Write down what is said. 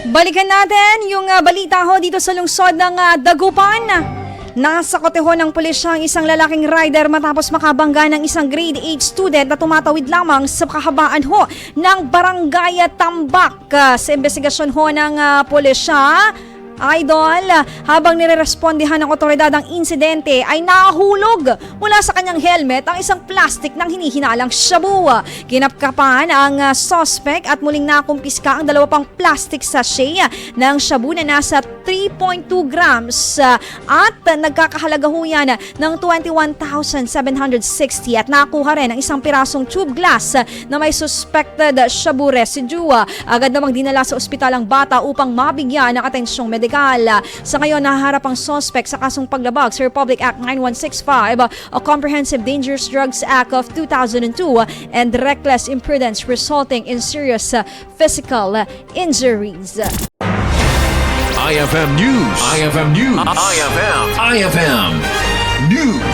Balikan natin yung balita ho dito sa lungsod ng Dagupan. Nasakote ho ng pulisya ang isang lalaking rider matapos makabangga ng isang grade 8 student na tumatawid lamang sa kahabaan ho ng Barangay Tambac. Sa investigasyon ho ng pulisya, Idol, habang nirerespondihan ng otoridad ang insidente ay nahulog mula sa kanyang helmet ang isang plastic ng hinihinalang Shabu. Kinapkapan ang suspect at muling nakumpiska ang dalawa pang plastic sachet ng Shabu na nasa 3.2 grams at nagkakahalaga ho yan ng 21,760 at nakuha rin ang isang pirasong tube glass na may suspected Shabu residue. Agad namang dinala sa ospital ang Bata upang mabigyan ng atensyong medikal. Sa ngayon, nahaharap ang suspect sa kasong paglabag sa Republic Act 9165, a Comprehensive Dangerous Drugs Act of 2002, and reckless imprudence resulting in serious physical injuries. IFM News. IFM News. IFM News.